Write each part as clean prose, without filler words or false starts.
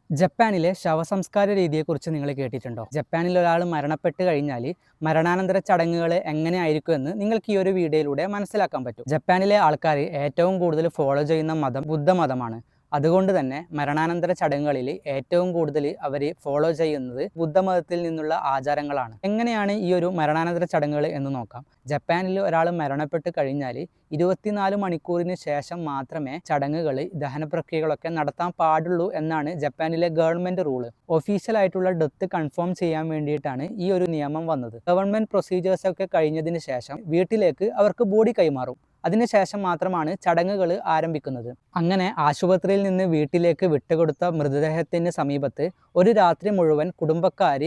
ജപ്പാനിലെ ശവസംസ്കാര രീതിയെക്കുറിച്ച് നിങ്ങൾ കേട്ടിട്ടുണ്ടോ? ജപ്പാനിൽ ഒരാൾ മരണപ്പെട്ട് കഴിഞ്ഞാൽ മരണാനന്തര ചടങ്ങുകൾ എങ്ങനെയായിരിക്കും എന്ന് നിങ്ങൾക്ക് ഈ ഒരു വീഡിയോയിലൂടെ മനസ്സിലാക്കാൻ പറ്റും. ജപ്പാനിലെ ആൾക്കാർ ഏറ്റവും കൂടുതൽ ഫോളോ ചെയ്യുന്ന മതം ബുദ്ധമതമാണ്. അതുകൊണ്ട് തന്നെ മരണാനന്തര ചടങ്ങുകളിൽ ഏറ്റവും കൂടുതൽ അവർ ഫോളോ ചെയ്യുന്നത് ബുദ്ധമതത്തിൽ നിന്നുള്ള ആചാരങ്ങളാണ്. എങ്ങനെയാണ് ഈ ഒരു മരണാനന്തര ചടങ്ങുകൾ എന്ന് നോക്കാം. ജപ്പാനിൽ ഒരാൾ മരണപ്പെട്ട് കഴിഞ്ഞാൽ 24 മണിക്കൂറിന് ശേഷം മാത്രമേ ചടങ്ങുകൾ ദഹനപ്രക്രിയകളൊക്കെ നടത്താൻ പാടുള്ളൂ എന്നാണ് ജപ്പാനിലെ ഗവൺമെൻറ് റൂള്. ഒഫീഷ്യലായിട്ടുള്ള ഡെത്ത് കൺഫേം ചെയ്യാൻ വേണ്ടിയിട്ടാണ് ഈ ഒരു നിയമം വന്നത്. ഗവൺമെൻറ് പ്രൊസീജിയേഴ്സൊക്കെ കഴിഞ്ഞതിന് ശേഷം വീട്ടിലേക്ക് അവർക്ക് ബോഡി കൈമാറും. അതിനുശേഷം മാത്രമാണ് ചടങ്ങുകൾ ആരംഭിക്കുന്നത്. അങ്ങനെ ആശുപത്രിയിൽ നിന്ന് വീട്ടിലേക്ക് വിട്ടുകൊടുത്ത മൃതദേഹത്തിന് സമീപത്ത് ഒരു രാത്രി മുഴുവൻ കുടുംബക്കാർ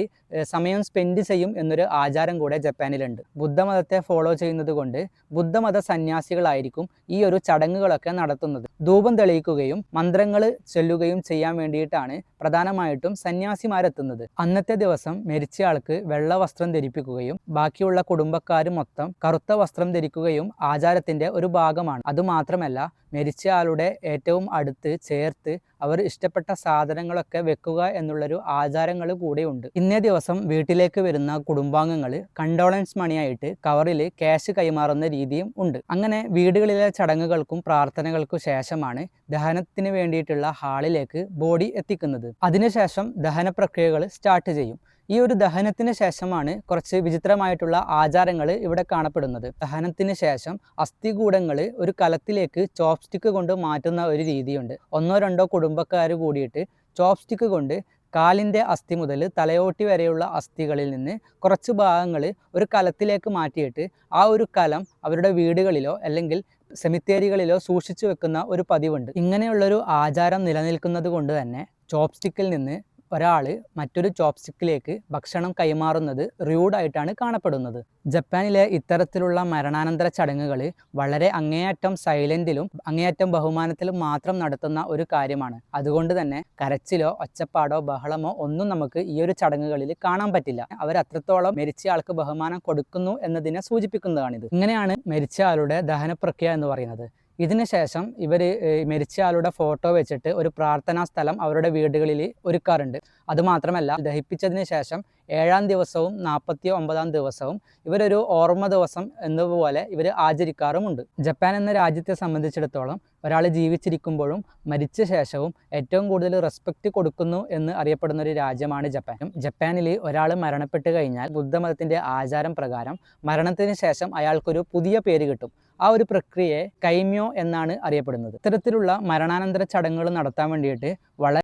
സമയം സ്പെൻഡ് ചെയ്യും എന്നൊരു ആചാരം കൂടെ ജപ്പാനിലുണ്ട്. ബുദ്ധമതത്തെ ഫോളോ ചെയ്യുന്നത് കൊണ്ട് ബുദ്ധമത സന്യാസികളായിരിക്കും ഈ ഒരു ചടങ്ങുകളൊക്കെ നടത്തുന്നത്. ധൂപം തെളിയിക്കുകയും മന്ത്രങ്ങൾ ചൊല്ലുകയും ചെയ്യാൻ വേണ്ടിയിട്ടാണ് പ്രധാനമായിട്ടും സന്യാസിമാരെത്തുന്നത്. അന്നത്തെ ദിവസം മരിച്ചയാൾക്ക് വെള്ള വസ്ത്രം ധരിപ്പിക്കുകയും ബാക്കിയുള്ള കുടുംബക്കാർ മൊത്തം കറുത്ത വസ്ത്രം ധരിക്കുകയും ആചാരത്തിന്റെ ഒരു ഭാഗമാണ്. അതുമാത്രമല്ല, മരിച്ചയാളുടെ ഏറ്റവും അടുത്ത് ചേർത്ത് അവർ ഇഷ്ടപ്പെട്ട സാധനങ്ങളൊക്കെ വെക്കുക എന്നുള്ളൊരു ആചാരങ്ങൾ കൂടെയുണ്ട്. ഇന്നേ ദിവസം വീട്ടിലേക്ക് വരുന്ന കുടുംബാംഗങ്ങൾ കണ്ടോളൻസ് മണിയായിട്ട് കവറിൽ ക്യാഷ് കൈമാറുന്ന രീതിയും ഉണ്ട്. അങ്ങനെ വീടുകളിലെ ചടങ്ങുകൾക്കും പ്രാർത്ഥനകൾക്കും ശേഷമാണ് ദഹനത്തിന് വേണ്ടിയിട്ടുള്ള ഹാളിലേക്ക് ബോഡി എത്തിക്കുന്നത്. അതിനുശേഷം ദഹന പ്രക്രിയകൾ സ്റ്റാർട്ട് ചെയ്യും. ഈ ഒരു ദഹനത്തിന് ശേഷമാണ് കുറച്ച് വിചിത്രമായിട്ടുള്ള ആചാരങ്ങൾ ഇവിടെ കാണപ്പെടുന്നത്. ദഹനത്തിന് ശേഷം അസ്ഥികൂടങ്ങൾ ഒരു കലത്തിലേക്ക് ചോപ്സ്റ്റിക്ക് കൊണ്ട് മാറ്റുന്ന ഒരു രീതിയുണ്ട്. ഒന്നോ രണ്ടോ കുടുംബക്കാർ കൂടിയിട്ട് ചോപ്സ്റ്റിക്ക് കൊണ്ട് കാലിൻ്റെ അസ്ഥി മുതൽ തലയോട്ടി വരെയുള്ള അസ്ഥികളിൽ നിന്ന് കുറച്ച് ഭാഗങ്ങൾ ഒരു കലത്തിലേക്ക് മാറ്റിയിട്ട് ആ ഒരു കലം അവരുടെ വീടുകളിലോ അല്ലെങ്കിൽ സെമിത്തേരികളിലോ സൂക്ഷിച്ചു വെക്കുന്ന ഒരു പതിവുണ്ട്. ഇങ്ങനെയുള്ളൊരു ആചാരം നിലനിൽക്കുന്നത് കൊണ്ട് തന്നെ ചോപ്സ്റ്റിക്കിൽ നിന്ന് ഒരാൾ മറ്റൊരു ചോപ്സ്റ്റിക്കിലേക്ക് ഭക്ഷണം കൈമാറുന്നത് റൂഡായിട്ടാണ് കാണപ്പെടുന്നത്. ജപ്പാനിലെ ഇത്തരത്തിലുള്ള മരണാനന്തര ചടങ്ങുകൾ വളരെ അങ്ങേയറ്റം സൈലൻറ്റിലും അങ്ങേയറ്റം ബഹുമാനത്തിലും മാത്രം നടത്തുന്ന ഒരു കാര്യമാണ്. അതുകൊണ്ട് തന്നെ കരച്ചിലോ ഒച്ചപ്പാടോ ബഹളമോ ഒന്നും നമുക്ക് ഈ ഒരു ചടങ്ങുകളിൽ കാണാൻ പറ്റില്ല. അവരത്രത്തോളം മരിച്ചയാൾക്ക് ബഹുമാനം കൊടുക്കുന്നു എന്നതിനെ സൂചിപ്പിക്കുന്നതാണിത്. ഇങ്ങനെയാണ് മരിച്ചയാളുടെ ദഹനപ്രക്രിയ എന്ന് പറയുന്നത്. ഇതിനുശേഷം ഇവർ മരിച്ചയാളുടെ ഫോട്ടോ വെച്ചിട്ട് ഒരു പ്രാർത്ഥനാ സ്ഥലം അവരുടെ വീടുകളിൽ ഒരുക്കാറുണ്ട്. അതുമാത്രമല്ല, ദഹിപ്പിച്ചതിന് ശേഷം 7-ാം ദിവസവും 49-ാം ദിവസവും ഇവരൊരു ഓർമ്മ ദിവസം എന്നതുപോലെ ഇവർ ആചരിക്കാറുമുണ്ട്. ജപ്പാൻ എന്ന രാജ്യത്തെ സംബന്ധിച്ചിടത്തോളം ഒരാൾ ജീവിച്ചിരിക്കുമ്പോഴും മരിച്ച ശേഷവും ഏറ്റവും കൂടുതൽ റെസ്പെക്റ്റ് കൊടുക്കുന്നു എന്ന് അറിയപ്പെടുന്ന ഒരു രാജ്യമാണ് ജപ്പാൻ. ജപ്പാനിൽ ഒരാൾ മരണപ്പെട്ട് കഴിഞ്ഞാൽ ബുദ്ധമതത്തിൻ്റെ ആചാരം പ്രകാരം മരണത്തിന് ശേഷം അയാൾക്കൊരു പുതിയ പേര് കിട്ടും. ആ ഒരു പ്രക്രിയയെ കൈമ്യോ എന്നാണ് അറിയപ്പെടുന്നത്. ഇത്തരത്തിലുള്ള മരണാനന്തര ചടങ്ങുകൾ നടത്താൻ വേണ്ടിയിട്ട് വളരെ